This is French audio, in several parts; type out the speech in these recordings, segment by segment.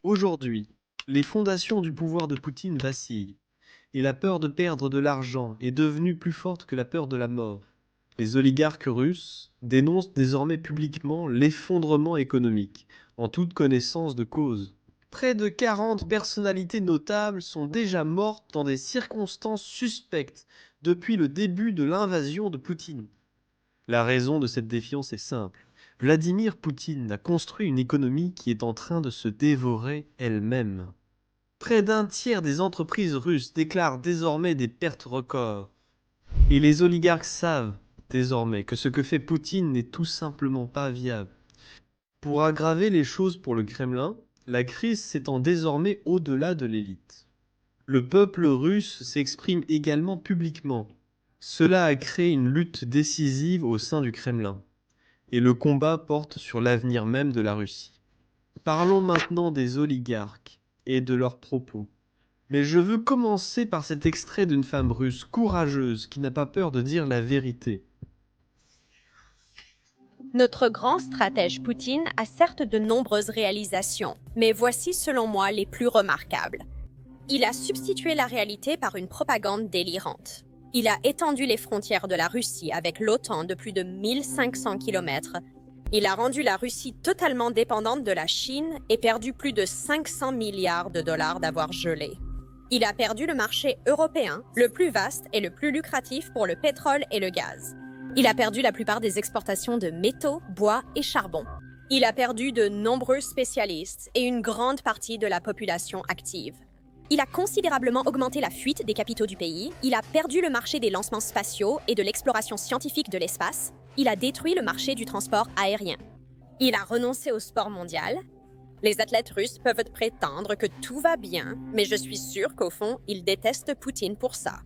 Aujourd'hui, les fondations du pouvoir de Poutine vacillent, et la peur de perdre de l'argent est devenue plus forte que la peur de la mort. Les oligarques russes dénoncent désormais publiquement l'effondrement économique, en toute connaissance de cause. Près de 40 personnalités notables sont déjà mortes dans des circonstances suspectes depuis le début de l'invasion de Poutine. La raison de cette défiance est simple. Vladimir Poutine a construit une économie qui est en train de se dévorer elle-même. Près d'un tiers des entreprises russes déclarent désormais des pertes records. Et les oligarques savent désormais que ce que fait Poutine n'est tout simplement pas viable. Pour aggraver les choses pour le Kremlin, la crise s'étend désormais au-delà de l'élite. Le peuple russe s'exprime également publiquement. Cela a créé une lutte décisive au sein du Kremlin. Et le combat porte sur l'avenir même de la Russie. Parlons maintenant des oligarques et de leurs propos. Mais je veux commencer par cet extrait d'une femme russe courageuse qui n'a pas peur de dire la vérité. Notre grand stratège Poutine a certes de nombreuses réalisations, mais voici selon moi les plus remarquables. Il a substitué la réalité par une propagande délirante. Il a étendu les frontières de la Russie avec l'OTAN de plus de 1500 km. Il a rendu la Russie totalement dépendante de la Chine et perdu plus de 500 milliards de dollars d'avoir gelé. Il a perdu le marché européen, le plus vaste et le plus lucratif pour le pétrole et le gaz. Il a perdu la plupart des exportations de métaux, bois et charbon. Il a perdu de nombreux spécialistes et une grande partie de la population active. Il a considérablement augmenté la fuite des capitaux du pays, il a perdu le marché des lancements spatiaux et de l'exploration scientifique de l'espace, il a détruit le marché du transport aérien. Il a renoncé au sport mondial. Les athlètes russes peuvent prétendre que tout va bien, mais je suis sûre qu'au fond, ils détestent Poutine pour ça.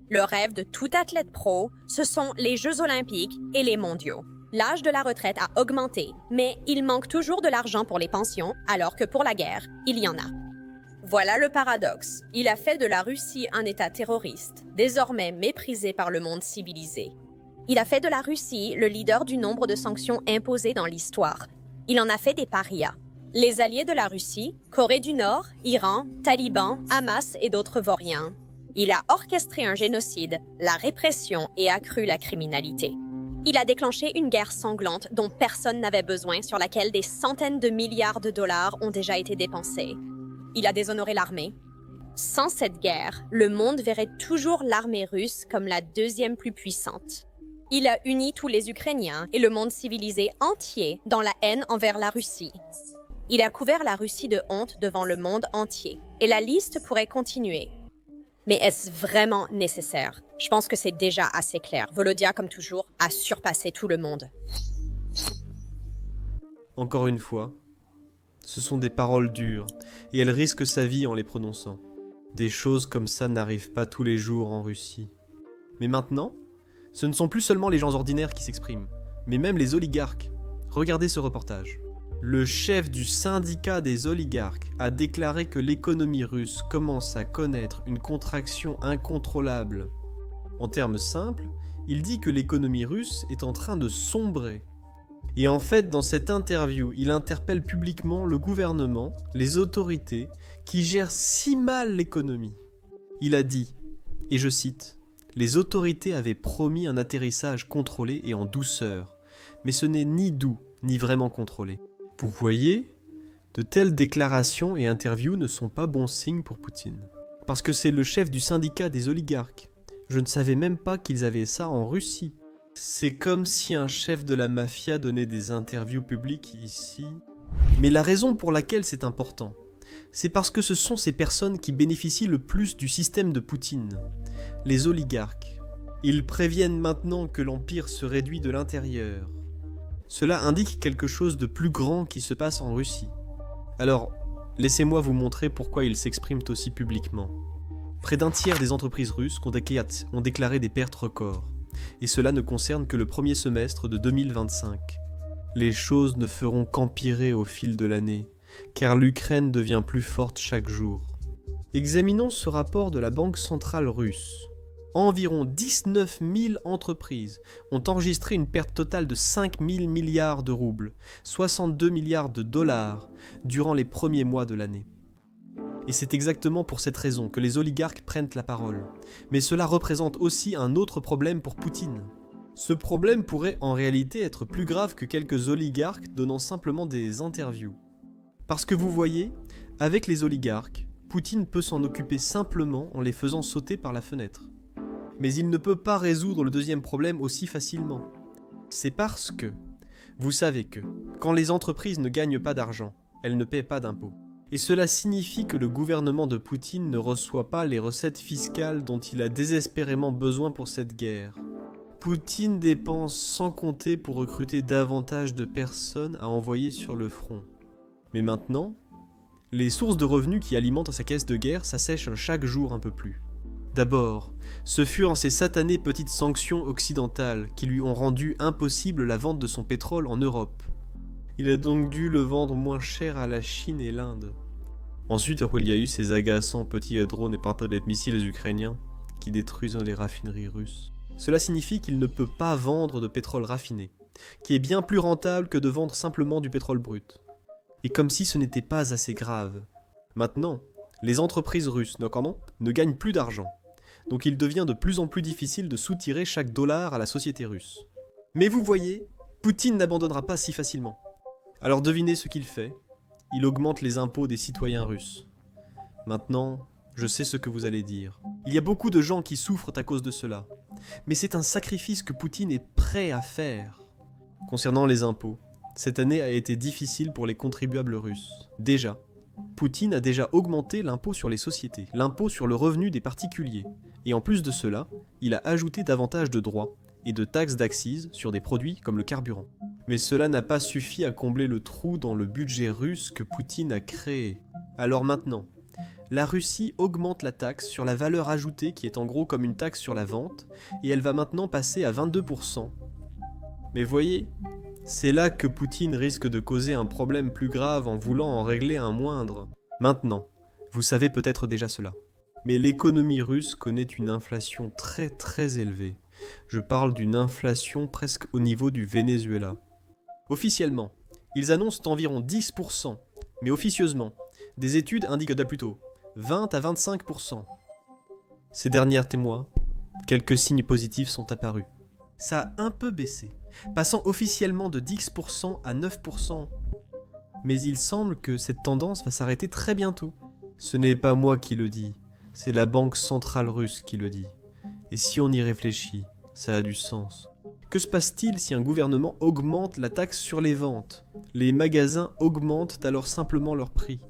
Le rêve de tout athlète pro, ce sont les Jeux olympiques et les mondiaux. L'âge de la retraite a augmenté, mais il manque toujours de l'argent pour les pensions, alors que pour la guerre, il y en a. Voilà le paradoxe. Il a fait de la Russie un État terroriste, désormais méprisé par le monde civilisé. Il a fait de la Russie le leader du nombre de sanctions imposées dans l'histoire. Il en a fait des parias. Les alliés de la Russie, Corée du Nord, Iran, Taliban, Hamas et d'autres vauriens. Il a orchestré un génocide, la répression et accru la criminalité. Il a déclenché une guerre sanglante dont personne n'avait besoin, sur laquelle des centaines de milliards de dollars ont déjà été dépensés. Il a déshonoré l'armée. Sans cette guerre, le monde verrait toujours l'armée russe comme la deuxième plus puissante. Il a uni tous les Ukrainiens et le monde civilisé entier dans la haine envers la Russie. Il a couvert la Russie de honte devant le monde entier. Et la liste pourrait continuer. Mais est-ce vraiment nécessaire? Je pense que c'est déjà assez clair. Volodya, comme toujours, a surpassé tout le monde. Encore une fois, ce sont des paroles dures, et elle risque sa vie en les prononçant. Des choses comme ça n'arrivent pas tous les jours en Russie. Mais maintenant, ce ne sont plus seulement les gens ordinaires qui s'expriment, mais même les oligarques. Regardez ce reportage. Le chef du syndicat des oligarques a déclaré que l'économie russe commence à connaître une contraction incontrôlable. En termes simples, il dit que l'économie russe est en train de sombrer. Et en fait, dans cette interview, il interpelle publiquement le gouvernement, les autorités, qui gèrent si mal l'économie. Il a dit, et je cite, « Les autorités avaient promis un atterrissage contrôlé et en douceur, mais ce n'est ni doux, ni vraiment contrôlé. » Vous voyez, de telles déclarations et interviews ne sont pas bons signes pour Poutine. Parce que c'est le chef du syndicat des oligarques. Je ne savais même pas qu'ils avaient ça en Russie. C'est comme si un chef de la mafia donnait des interviews publiques ici. Mais la raison pour laquelle c'est important, c'est parce que ce sont ces personnes qui bénéficient le plus du système de Poutine, les oligarques. Ils préviennent maintenant que l'empire se réduit de l'intérieur. Cela indique quelque chose de plus grand qui se passe en Russie. Alors, laissez-moi vous montrer pourquoi ils s'expriment aussi publiquement. Près d'un tiers des entreprises russes ont déclaré des pertes records. Et cela ne concerne que le premier semestre de 2025. Les choses ne feront qu'empirer au fil de l'année, car l'Ukraine devient plus forte chaque jour. Examinons ce rapport de la Banque centrale russe. Environ 19 000 entreprises ont enregistré une perte totale de 5 000 milliards de roubles, 62 milliards de dollars, durant les premiers mois de l'année. Et c'est exactement pour cette raison que les oligarques prennent la parole. Mais cela représente aussi un autre problème pour Poutine. Ce problème pourrait en réalité être plus grave que quelques oligarques donnant simplement des interviews. Parce que vous voyez, avec les oligarques, Poutine peut s'en occuper simplement en les faisant sauter par la fenêtre. Mais il ne peut pas résoudre le deuxième problème aussi facilement. C'est parce que, vous savez que, quand les entreprises ne gagnent pas d'argent, elles ne paient pas d'impôts. Et cela signifie que le gouvernement de Poutine ne reçoit pas les recettes fiscales dont il a désespérément besoin pour cette guerre. Poutine dépense sans compter pour recruter davantage de personnes à envoyer sur le front. Mais maintenant, les sources de revenus qui alimentent sa caisse de guerre s'assèchent chaque jour un peu plus. D'abord, ce furent ces satanées petites sanctions occidentales qui lui ont rendu impossible la vente de son pétrole en Europe. Il a donc dû le vendre moins cher à la Chine et l'Inde. Ensuite, il y a eu ces agaçants petits drones et porte missiles ukrainiens qui détruisent les raffineries russes. Cela signifie qu'il ne peut pas vendre de pétrole raffiné, qui est bien plus rentable que de vendre simplement du pétrole brut. Et comme si ce n'était pas assez grave. Maintenant, les entreprises russes, ne gagnent plus d'argent. Donc il devient de plus en plus difficile de soutirer chaque dollar à la société russe. Mais vous voyez, Poutine n'abandonnera pas si facilement. Alors devinez ce qu'il fait. Il augmente les impôts des citoyens russes. Maintenant, je sais ce que vous allez dire. Il y a beaucoup de gens qui souffrent à cause de cela. Mais c'est un sacrifice que Poutine est prêt à faire. Concernant les impôts, cette année a été difficile pour les contribuables russes. Déjà, Poutine a déjà augmenté l'impôt sur les sociétés, l'impôt sur le revenu des particuliers. Et en plus de cela, il a ajouté davantage de droits et de taxes d'accise sur des produits comme le carburant. Mais cela n'a pas suffi à combler le trou dans le budget russe que Poutine a créé. Alors maintenant, la Russie augmente la taxe sur la valeur ajoutée qui est en gros comme une taxe sur la vente, et elle va maintenant passer à 22%. Mais voyez, c'est là que Poutine risque de causer un problème plus grave en voulant en régler un moindre. Maintenant, vous savez peut-être déjà cela. Mais l'économie russe connaît une inflation très très élevée. Je parle d'une inflation presque au niveau du Venezuela. Officiellement, ils annoncent environ 10%, mais officieusement, des études indiquent plutôt 20 à 25%. Ces derniers mois, quelques signes positifs sont apparus. Ça a un peu baissé, passant officiellement de 10% à 9%. Mais il semble que cette tendance va s'arrêter très bientôt. Ce n'est pas moi qui le dis, c'est la Banque centrale russe qui le dit. Et si on y réfléchit, ça a du sens. Que se passe-t-il si un gouvernement augmente la taxe sur les ventes? Les magasins augmentent alors simplement leur prix.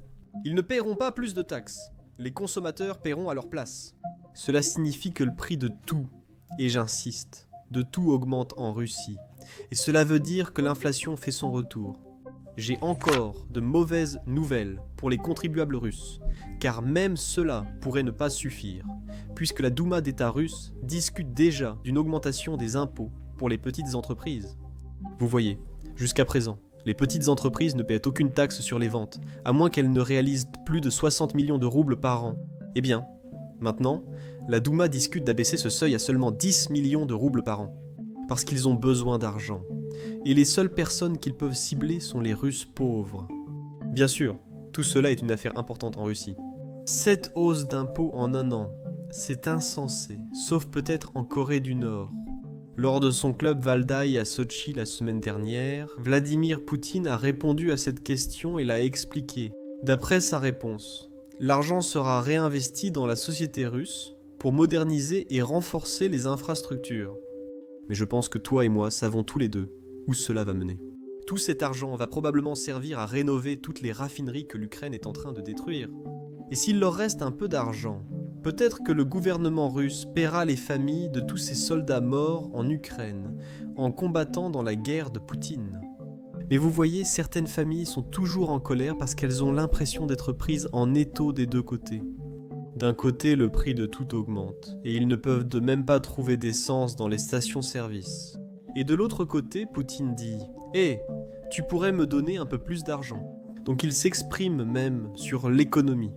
Ils ne paieront pas plus de taxes. Les consommateurs paieront à leur place. Cela signifie que le prix de tout, et j'insiste, de tout augmente en Russie. Et cela veut dire que l'inflation fait son retour. J'ai encore de mauvaises nouvelles pour les contribuables russes, car même cela pourrait ne pas suffire, puisque la Douma d'État russe discute déjà d'une augmentation des impôts pour les petites entreprises. Vous voyez, jusqu'à présent, les petites entreprises ne paient aucune taxe sur les ventes, à moins qu'elles ne réalisent plus de 60 millions de roubles par an. Eh bien, maintenant, la Douma discute d'abaisser ce seuil à seulement 10 millions de roubles par an, parce qu'ils ont besoin d'argent. Et les seules personnes qu'ils peuvent cibler sont les Russes pauvres. Bien sûr, tout cela est une affaire importante en Russie. 7 hausses d'impôts en un an, c'est insensé, sauf peut-être en Corée du Nord. Lors de son club Valdai à Sotchi la semaine dernière, Vladimir Poutine a répondu à cette question et l'a expliqué. D'après sa réponse, l'argent sera réinvesti dans la société russe pour moderniser et renforcer les infrastructures. Mais je pense que toi et moi savons tous les deux où cela va mener. Tout cet argent va probablement servir à rénover toutes les raffineries que l'Ukraine est en train de détruire. Et s'il leur reste un peu d'argent, peut-être que le gouvernement russe paiera les familles de tous ces soldats morts en Ukraine, en combattant dans la guerre de Poutine. Mais vous voyez, certaines familles sont toujours en colère parce qu'elles ont l'impression d'être prises en étau des deux côtés. D'un côté, le prix de tout augmente, et ils ne peuvent de même pas trouver d'essence dans les stations-service. Et de l'autre côté, Poutine dit « Hé, tu pourrais me donner un peu plus d'argent ». Donc ils s'expriment même sur l'économie,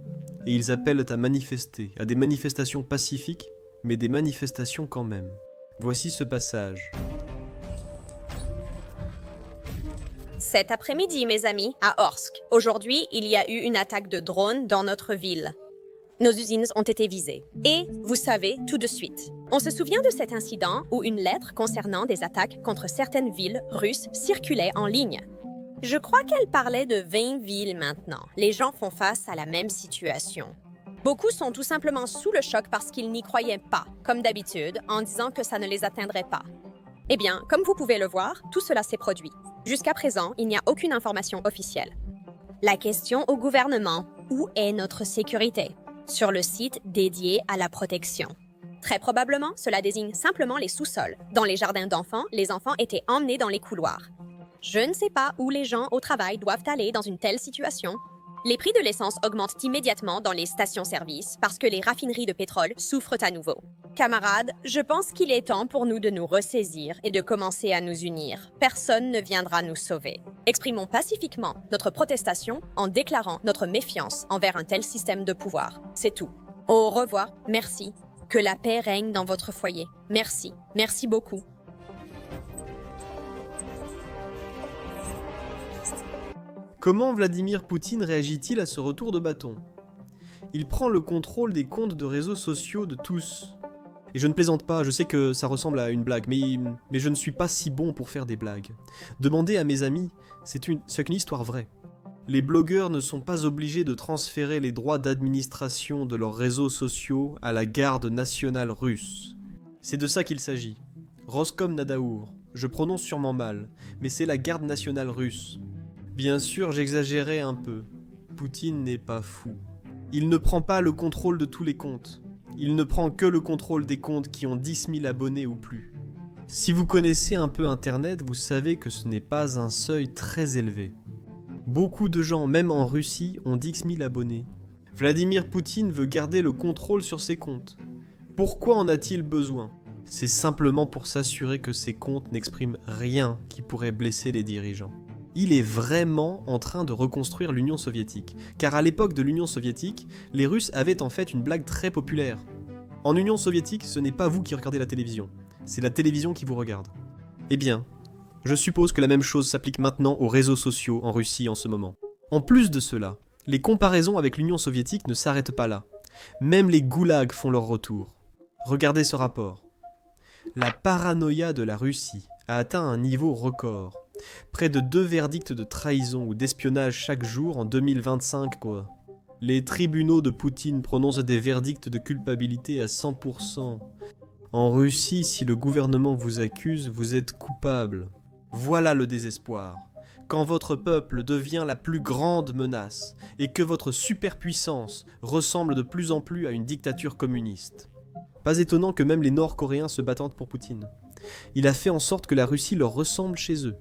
et ils appellent à manifester, à des manifestations pacifiques, mais des manifestations quand même. Voici ce passage. Cet après-midi, mes amis, à Orsk. Aujourd'hui, il y a eu une attaque de drone dans notre ville. Nos usines ont été visées. Et, vous savez, tout de suite. On se souvient de cet incident où une lettre concernant des attaques contre certaines villes russes circulait en ligne. Je crois qu'elle parlait de 20 villes maintenant. Les gens font face à la même situation. Beaucoup sont tout simplement sous le choc parce qu'ils n'y croyaient pas, comme d'habitude, en disant que ça ne les atteindrait pas. Eh bien, comme vous pouvez le voir, tout cela s'est produit. Jusqu'à présent, il n'y a aucune information officielle. La question au gouvernement, où est notre sécurité? Sur le site dédié à la protection. Très probablement, cela désigne simplement les sous-sols. Dans les jardins d'enfants, les enfants étaient emmenés dans les couloirs. Je ne sais pas où les gens au travail doivent aller dans une telle situation. Les prix de l'essence augmentent immédiatement dans les stations-service parce que les raffineries de pétrole souffrent à nouveau. Camarades, je pense qu'il est temps pour nous de nous ressaisir et de commencer à nous unir. Personne ne viendra nous sauver. Exprimons pacifiquement notre protestation en déclarant notre méfiance envers un tel système de pouvoir. C'est tout. Au revoir, merci. Que la paix règne dans votre foyer. Merci. Merci beaucoup. Comment Vladimir Poutine réagit-il à ce retour de bâton? Il prend le contrôle des comptes de réseaux sociaux de tous. Et je ne plaisante pas, je sais que ça ressemble à une blague, mais je ne suis pas si bon pour faire des blagues. Demandez à mes amis, c'est une histoire vraie. Les blogueurs ne sont pas obligés de transférer les droits d'administration de leurs réseaux sociaux à la garde nationale russe. C'est de ça qu'il s'agit. Roskomnadzoor, je prononce sûrement mal, mais c'est la garde nationale russe. Bien sûr, j'exagérais un peu. Poutine n'est pas fou. Il ne prend pas le contrôle de tous les comptes. Il ne prend que le contrôle des comptes qui ont 10 000 abonnés ou plus. Si vous connaissez un peu Internet, vous savez que ce n'est pas un seuil très élevé. Beaucoup de gens, même en Russie, ont 10 000 abonnés. Vladimir Poutine veut garder le contrôle sur ses comptes. Pourquoi en a-t-il besoin? C'est simplement pour s'assurer que ses comptes n'expriment rien qui pourrait blesser les dirigeants. Il est vraiment en train de reconstruire l'Union soviétique. Car à l'époque de l'Union soviétique, les Russes avaient en fait une blague très populaire. En Union soviétique, ce n'est pas vous qui regardez la télévision, c'est la télévision qui vous regarde. Eh bien, je suppose que la même chose s'applique maintenant aux réseaux sociaux en Russie en ce moment. En plus de cela, les comparaisons avec l'Union soviétique ne s'arrêtent pas là. Même les goulags font leur retour. Regardez ce rapport. La paranoïa de la Russie a atteint un niveau record. Près de 2 verdicts de trahison ou d'espionnage chaque jour en 2025, quoi. Les tribunaux de Poutine prononcent des verdicts de culpabilité à 100%. En Russie, si le gouvernement vous accuse, vous êtes coupable. Voilà le désespoir. Quand votre peuple devient la plus grande menace et que votre superpuissance ressemble de plus en plus à une dictature communiste. Pas étonnant que même les Nord-Coréens se battent pour Poutine. Il a fait en sorte que la Russie leur ressemble chez eux.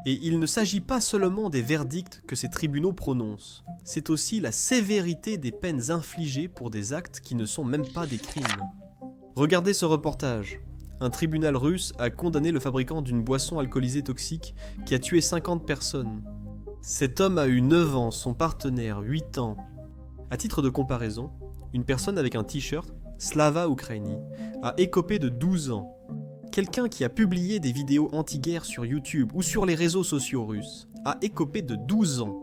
Et il ne s'agit pas seulement des verdicts que ces tribunaux prononcent, c'est aussi la sévérité des peines infligées pour des actes qui ne sont même pas des crimes. Regardez ce reportage. Un tribunal russe a condamné le fabricant d'une boisson alcoolisée toxique qui a tué 50 personnes. Cet homme a eu 9 ans, son partenaire 8 ans. À titre de comparaison, une personne avec un t-shirt, Slava Ukraini, a écopé de 12 ans. Quelqu'un qui a publié des vidéos anti-guerre sur YouTube ou sur les réseaux sociaux russes a écopé de 12 ans.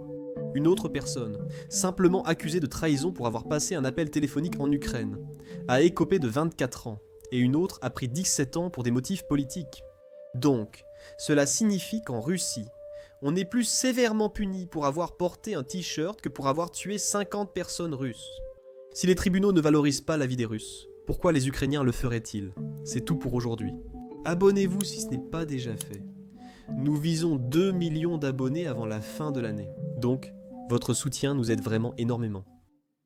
Une autre personne, simplement accusée de trahison pour avoir passé un appel téléphonique en Ukraine, a écopé de 24 ans, et une autre a pris 17 ans pour des motifs politiques. Donc, cela signifie qu'en Russie, on est plus sévèrement puni pour avoir porté un t-shirt que pour avoir tué 50 personnes russes. Si les tribunaux ne valorisent pas la vie des Russes, pourquoi les Ukrainiens le feraient-ils? C'est tout pour aujourd'hui. Abonnez-vous si ce n'est pas déjà fait. Nous visons 2 millions d'abonnés avant la fin de l'année. Donc, votre soutien nous aide vraiment énormément.